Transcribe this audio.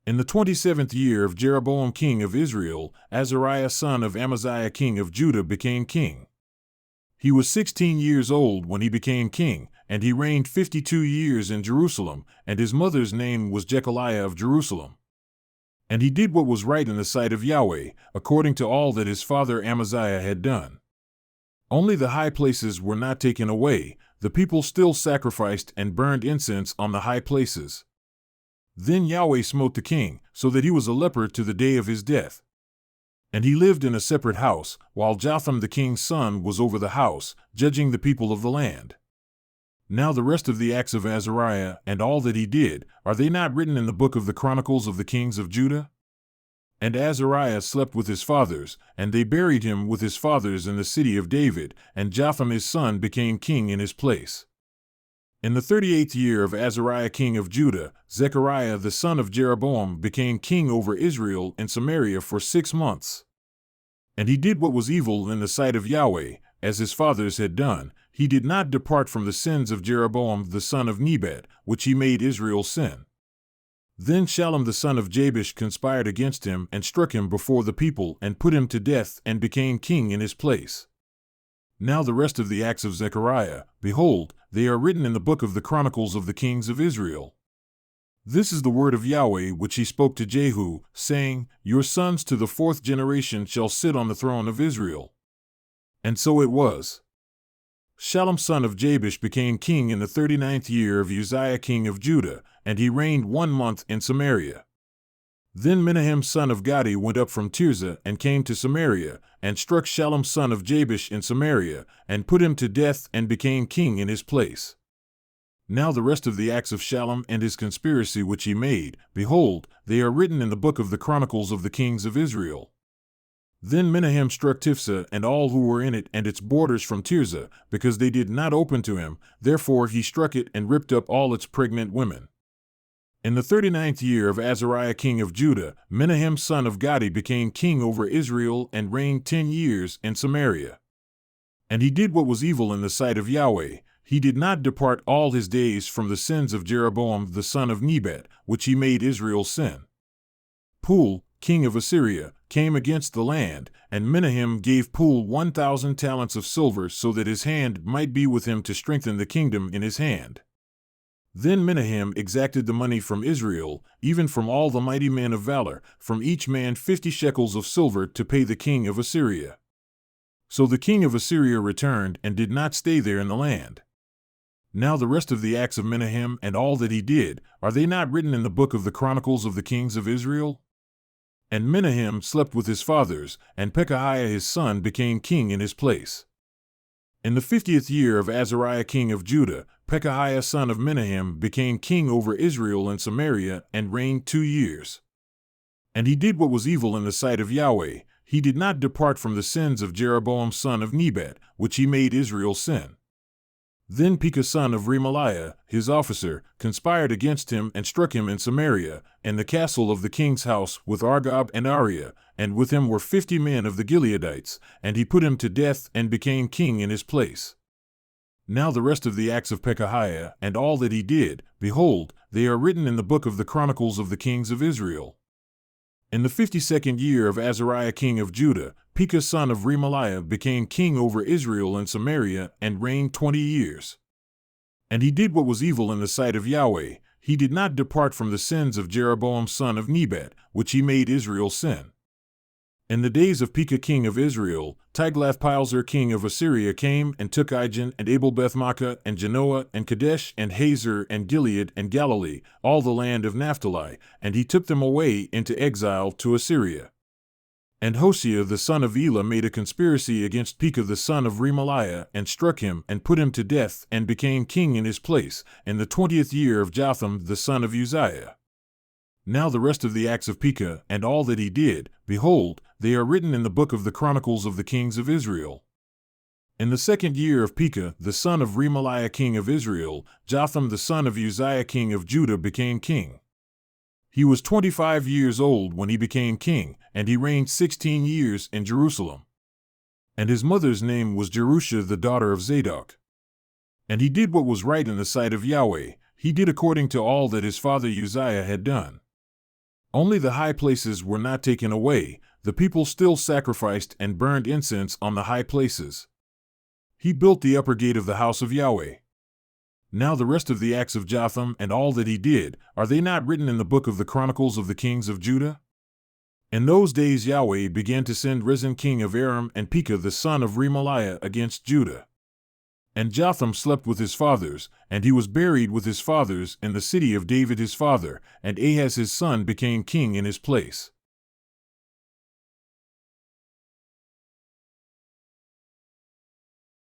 In the 27th year of Jeroboam king of Israel, Azariah son of Amaziah king of Judah became king. He was 16 years old when he became king, and he reigned 52 years in Jerusalem, and his mother's name was Jechaliah of Jerusalem. And he did what was right in the sight of Yahweh, according to all that his father Amaziah had done. Only the high places were not taken away, the people still sacrificed and burned incense on the high places. Then Yahweh smote the king, so that he was a leper to the day of his death. And he lived in a separate house, while Jotham the king's son was over the house, judging the people of the land. Now the rest of the acts of Azariah, and all that he did, are they not written in the book of the Chronicles of the kings of Judah? And Azariah slept with his fathers, and they buried him with his fathers in the city of David, and Jotham his son became king in his place. In the 38th year of Azariah king of Judah, Zechariah the son of Jeroboam became king over Israel in Samaria for 6 months. And he did what was evil in the sight of Yahweh, as his fathers had done. He did not depart from the sins of Jeroboam the son of Nebat, which he made Israel sin. Then Shallum the son of Jabesh conspired against him and struck him before the people and put him to death and became king in his place. Now the rest of the acts of Zechariah, behold, they are written in the book of the Chronicles of the kings of Israel. This is the word of Yahweh which he spoke to Jehu, saying, Your sons to the 4th generation shall sit on the throne of Israel. And so it was. Shallum son of Jabesh became king in the 39th year of Uzziah king of Judah, and he reigned 1 month in Samaria. Then Menahem son of Gadi went up from Tirzah and came to Samaria, and struck Shallum son of Jabesh in Samaria, and put him to death and became king in his place. Now the rest of the acts of Shallum and his conspiracy which he made, behold, they are written in the book of the Chronicles of the kings of Israel. Then Menahem struck Tifsah and all who were in it and its borders from Tirzah, because they did not open to him, therefore he struck it and ripped up all its pregnant women. In the 39th year of Azariah king of Judah, Menahem son of Gadi became king over Israel and reigned 10 years in Samaria. And he did what was evil in the sight of Yahweh. He did not depart all his days from the sins of Jeroboam the son of Nebat, which he made Israel sin. Pul, king of Assyria, came against the land, and Menahem gave Pul 1,000 talents of silver so that his hand might be with him to strengthen the kingdom in his hand. Then Menahem exacted the money from Israel, even from all the mighty men of valor, from each man 50 shekels of silver to pay the king of Assyria. So the king of Assyria returned and did not stay there in the land. Now the rest of the acts of Menahem and all that he did, are they not written in the book of the Chronicles of the kings of Israel? And Menahem slept with his fathers, and Pekahiah his son became king in his place. In the 50th year of Azariah king of Judah, Pekahiah son of Menahem became king over Israel and Samaria and reigned 2 years. And he did what was evil in the sight of Yahweh. He did not depart from the sins of Jeroboam son of Nebat, which he made Israel sin. Then Pekah son of Remaliah, his officer, conspired against him and struck him in Samaria, in the castle of the king's house, with Argob and Ariah, and with him were 50 men of the Gileadites, and he put him to death and became king in his place. Now the rest of the acts of Pekahiah and all that he did, behold, they are written in the book of the Chronicles of the kings of Israel. In the 52nd year of Azariah king of Judah, Pekah son of Remaliah became king over Israel and Samaria and reigned 20 years. And he did what was evil in the sight of Yahweh. He did not depart from the sins of Jeroboam son of Nebat, which he made Israel sin. In the days of Pekah king of Israel, Tiglath-Pileser king of Assyria came and took Ijon and Abel-Beth-Maachah and Genoa and Kadesh and Hazor and Gilead and Galilee, all the land of Naphtali, and he took them away into exile to Assyria. And Hosea the son of Elah made a conspiracy against Pekah the son of Remaliah and struck him and put him to death and became king in his place, in the 20th year of Jotham the son of Uzziah. Now the rest of the acts of Pekah and all that he did, behold, they are written in the book of the Chronicles of the kings of Israel. In the 2nd year of Pekah the son of Remaliah king of Israel, Jotham the son of Uzziah king of Judah became king. He was 25 years old when he became king, and he reigned 16 years in Jerusalem. And his mother's name was Jerusha the daughter of Zadok. And he did what was right in the sight of Yahweh. He did according to all that his father Uzziah had done. Only the high places were not taken away. The people still sacrificed and burned incense on the high places. He built the upper gate of the house of Yahweh. Now the rest of the acts of Jotham and all that he did, are they not written in the book of the Chronicles of the Kings of Judah? In those days Yahweh began to send Rezin king of Aram and Pekah the son of Remaliah against Judah. And Jotham slept with his fathers, and he was buried with his fathers in the city of David his father, and Ahaz his son became king in his place.